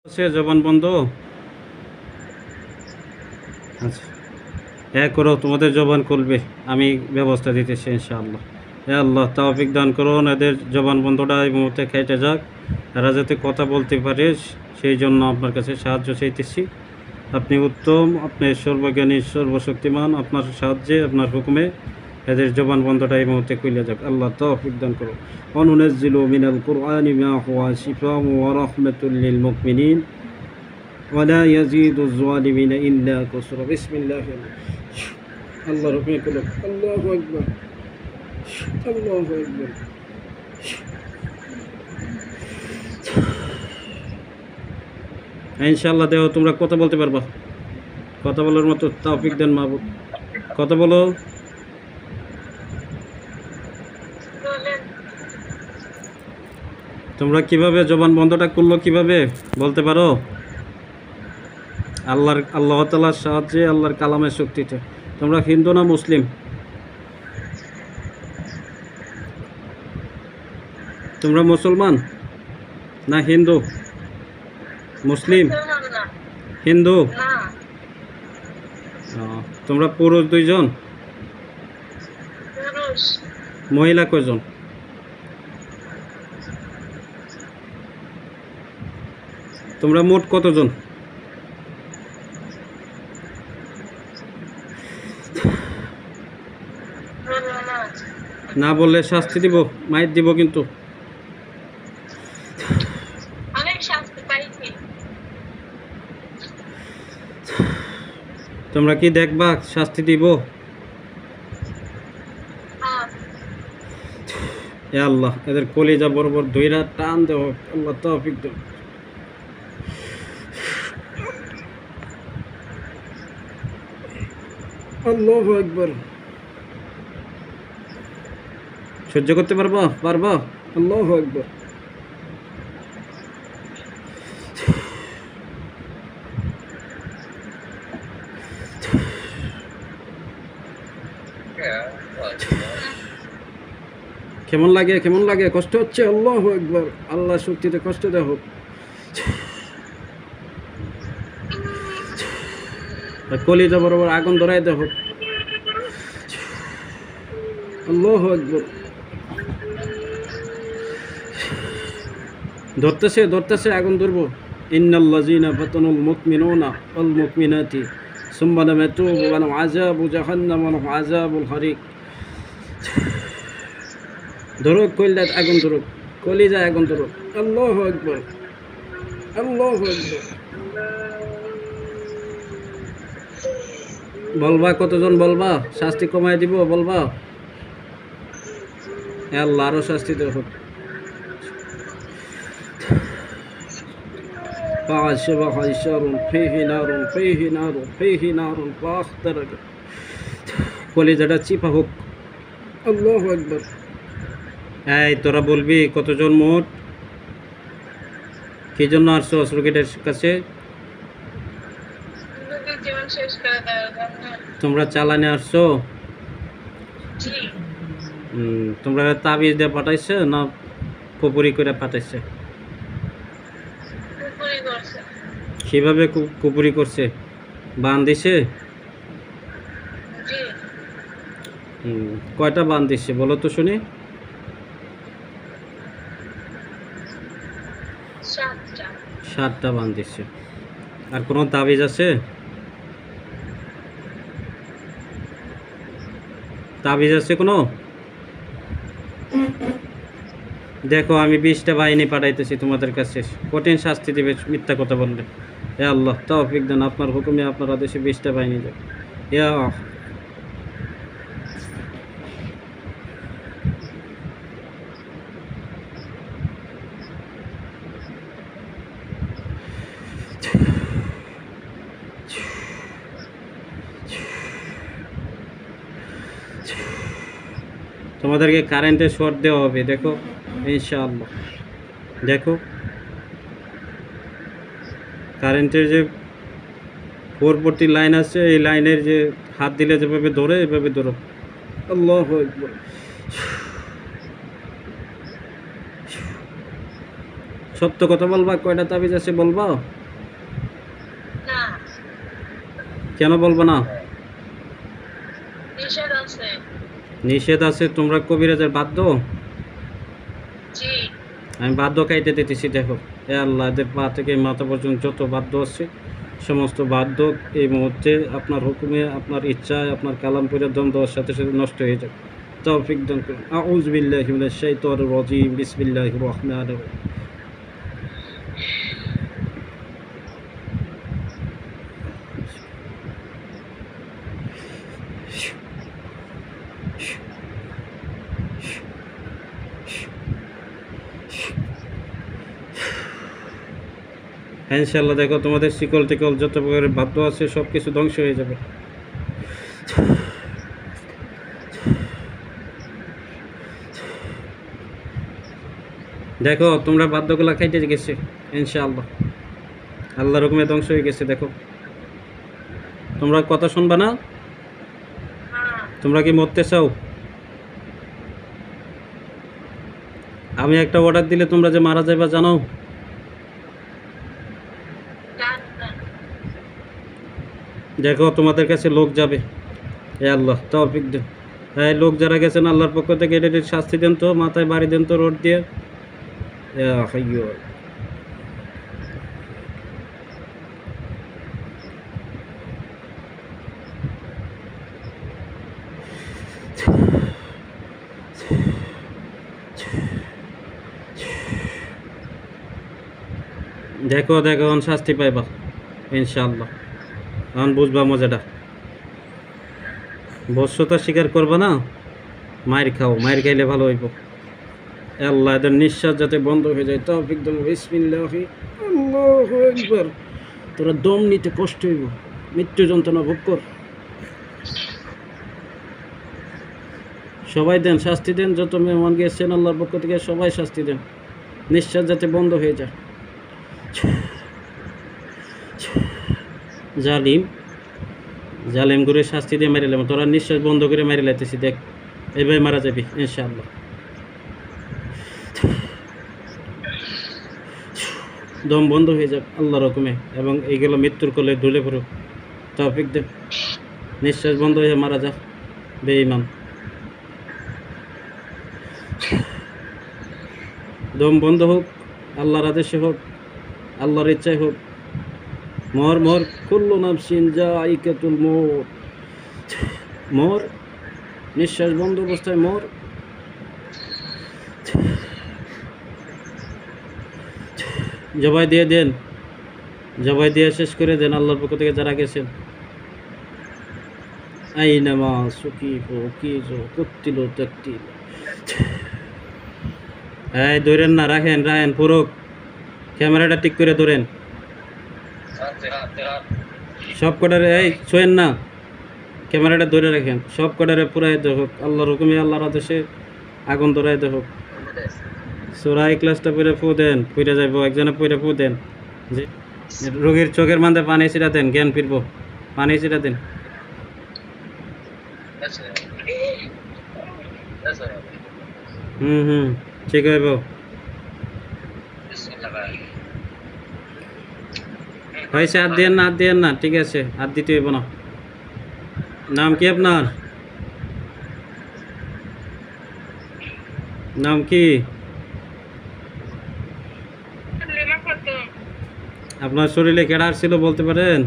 আছে জবান বন্ধ। আচ্ছা, করো, তোমাদের জবান খুলবে, আমি ব্যবস্থা দিতেছি ইনশাআল্লাহ। আল্লাহ তৌফিক দান করুন, এদের জবান বন্ধটা এই মুহূর্তে কেটে যাক, এরা যাতে কথা বলতে পারে সেই জন্য আপনার কাছে সাহায্য চাইতেছি। আপনি উত্তম, আপনি সর্বজ্ঞানী সর্বশক্তিমান, আপনার সাহায্যে আপনার হুকুমে এদের জবান বন্ধটা এই মুহূর্তে খুলে যাক। আল্লাহ তৌফিক দান করুন। অনুনাজ্জিলু মিনাল কুরআনি মা হুয়া শিফাউ ওয়া রাহমাতুল লিল মুমিনিন ولا يزيد الظالمين إلا كسرا بسم الله الله ربنا كله الله أكبر الله أكبر ইনশাআল্লাহ দেও, তোমরা কথা বলতে পারবা, কথা বলার মতো তৌফিক দেন মাহবুব, কথা বলো। তোমরা কিভাবে জবান বন্ধটা করলো, কিভাবে বলতে পারো? আল্লাহ তাআলার সাহায্যে, আল্লাহর কালামের শক্তিতে। তোমরা হিন্দু না মুসলিম? তোমরা মুসলমান না হিন্দু? মুসলিম, হিন্দু। তোমরা পুরুষ দুইজন, মহিলা কয়জন? তোমরা মোট কতজন? না বললে শাস্তি দিব, মাইর দিব কিন্তু। তোমরা কি দেখবা শাস্তি দিব? এ আল্লাহ, এদের কলিজা বরাবর ধইরা টান দেও, আল্লাহ তৌফিক দাও। আল্লাহু আকবার। সহ্য করতে পারবা? পারবা? আল্লাহু আকবার। কেমন লাগে, কেমন লাগে? কষ্ট হচ্ছে? আল্লাহু আকবার। আল্লাহ শক্তিতে কষ্ট দেওয়া হোক। কলিজা বরাবর আগুন ধরাই দেওয়া হোক। আল্লাহু আকবার। ধরতেছে, ধরতেছে, আগুন ধরবো। ইন্নাল্লাযীনা ফাতানুল মুমিনুনা ওয়াল মুমিনাতি সুম্মা লাম ইয়াতুবু ফালাহুম আযাবু জাহান্নাম ওয়া লাহুম আযাবুল হারিক। ধরুক, কলিজায় আগুন ধরুক, কলিজায় আগুন ধরুক। আল্লাহু আকবার, আল্লাহু আকবার। বলবা কতজন? বলবা শাস্তি কমায় দিব, বলবা। আল্লাহ আরো শাস্তি দেওয়া হোক। কলিজাটা চিপা হোক। আল্লাহু আকবার। এই তোরা বলবি কতজন মোট, কি জন্য আসছো অস্ত্রগেটের কাছে? তোমরা চালানে আসছো? তোমরা তাবিজ দিয়ে পাঠাইছে না কুপুরি করে পাঠাইছে? কিভাবে কুপুরি করছে? বান দিছে? কয়টা বান দিছে বলো তো শুনি? 7টা বান দিছে। আর কোনো তাবিজ আছে? তাবিজ আছে কোনো? দেখো, আমি 20টা বাহিনী পাঠাইতেছি তোমাদের কাছে, কঠিন শাস্তি দেবে মিথ্যা কথা বললে। হে আল্লাহ তৌফিক দেন, আপনার হুকুমে আপনার আদেশে 20টা বাহিনী দেবে। ইয়া তোমাদেরকে কারেন্টের শর্ট দেওয়া হবে, দেখো ইনশাআল্লাহ। দেখো কারেন্টের যে পরবর্তী লাইন আছে, এই লাইনের যে হাত দিলে যেভাবে ধরে, এভাবে ধরো। আল্লাহু আকবার। সত্য কথা বলবা, কয়টা তাবিজ আছে বলবা? না, কেন বলবো না? নিষেধ আছে। নিষেধ আছে? তোমরা কবিরাজের বাধ্য? জি। আমি বাধ্য কাইতে দিতেছি। দেখো, এ আল্লাহ, এদের পা থেকে মাথা পর্যন্ত যত বাধ্য আছে, সমস্ত বাধ্য এই মুহূর্তে আপনার হুকুমে, আপনার ইচ্ছায়, আপনার কালাম পড়ে দম দেওয়ার সাথে সাথে নষ্ট হয়ে যাবে। তৌফিক দান করুন। আউযু বিল্লাহি মিনাশ শাইতানির রাজিম। বিসমিল্লাহির রহমানির রহিম। হ্যাঁ, ইনশাআল্লাহ দেখো, তোমাদের শিকল টিকল যত প্রকারের বাধ্য আছে সব কিছু ধ্বংস হয়ে যাবে। দেখো, তোমরা বাধ্যগুলা খাইতে গেছে ইনশাআল্লাহ, আল্লাহর হুকুমে ধ্বংস হয়ে গেছে। দেখো, তোমরা কথা শুনবা না? হ্যাঁ। তোমরা কি মরতে চাও? আমি একটা অর্ডার দিলে তোমরা যে মারা যাইবা জানো? জানেন। দেখো, তোমাদের কাছে লোক যাবে। এ আল্লাহ, তৌফিক দেন। হ্যাঁ, লোক যারা গেছেন আল্লাহর পক্ষ থেকে এদের শাস্তি দেন তো, মাথায় বাড়ি দেন তো রোড দিয়ে। ইয়া হাইয়্যু। দেখো দেখো, এখন শাস্তি পাইবা ইনশাআল্লাহ। এখন বুঝবা মজাটা। বশ্যতা স্বীকার করবা না, মায়ের খাও, মায়ের খাইলে ভালো হইব। আল্লাহ, এদের নিঃশ্বাস যাতে বন্ধ হয়ে যায়। তৌফিক দান। বিসমিল্লাহি আল্লাহু আকবার। তোরা দম নিতে কষ্ট হইব, মৃত্যু যন্ত্রণা ভোগ কর। সবাই দেন, শাস্তি দেন। যত মেহমান গিয়েছেন আল্লাহর পক্ষ থেকে সবাই শাস্তি দেন, নিঃশ্বাস যাতে বন্ধ হয়ে যায়। জালিম, জালিম করে শাস্তি দিয়ে মেরে লাম। তোরা নিঃশ্বাস বন্ধ করে মেরে লাইতেছি। দেখ, এইভাবে মারা যাবি ইনশাআল্লাহ। দম বন্ধ হয়ে যাবে আল্লাহর হুকুমে, এবং এইগুলো মৃত্যুর কোলে ঢুলে পড়ুক। তৌফিক দে। নিঃশ্বাস বন্ধ হয়ে মারা যা বেঈমান। দম বন্ধ হোক, আল্লাহর আদেশে হোক, আল্লাহর ইচ্ছায় হোক। মর মর, কুল্লু নাফসিন যায়িকাতুল মউত। মর, নিঃশ্বাস বন্ধ অবস্থায় মর। জবাই দিয়ে দেন, জবাই দিয়ে শেষ করে দেন আল্লাহর পক্ষ থেকে যারা গেছেন। আইনামা সুকিফু কিজু কুত্তিলু তাকতিল। এই ধরেন না, রাখেন রাখেন পুরো। ক্যামেরাটা ঠিক করে ধরেন সব কটারে। এই ছোয়েন না, ক্যামেরাটা ধরে রাখেন। সব কটারে পুরাই দেখুক আল্লাহর হুকুমে, আল্লাহর আদেশে আগুন ধরাই দেখুক। সূরা ইখলাসটা পড়ে ফু দেন, পড়ে যাইব। একজনে পড়ে ফু দেন। যে রোগীর চোখের মাঝে পানি ছিটা দেন, জ্ঞান ফিরব। পানি ছিটা দেন। হুম, ঠিক হইব। হয়েছে, হাত দিয়েন না, হাত দিয়েন না, ঠিক আছে, হাত দিতে হইব না। নাম কি আপনার? নাম কি লিমা খাতুন। আপনার? শরীরে কেডা ছিল বলতে পারেন?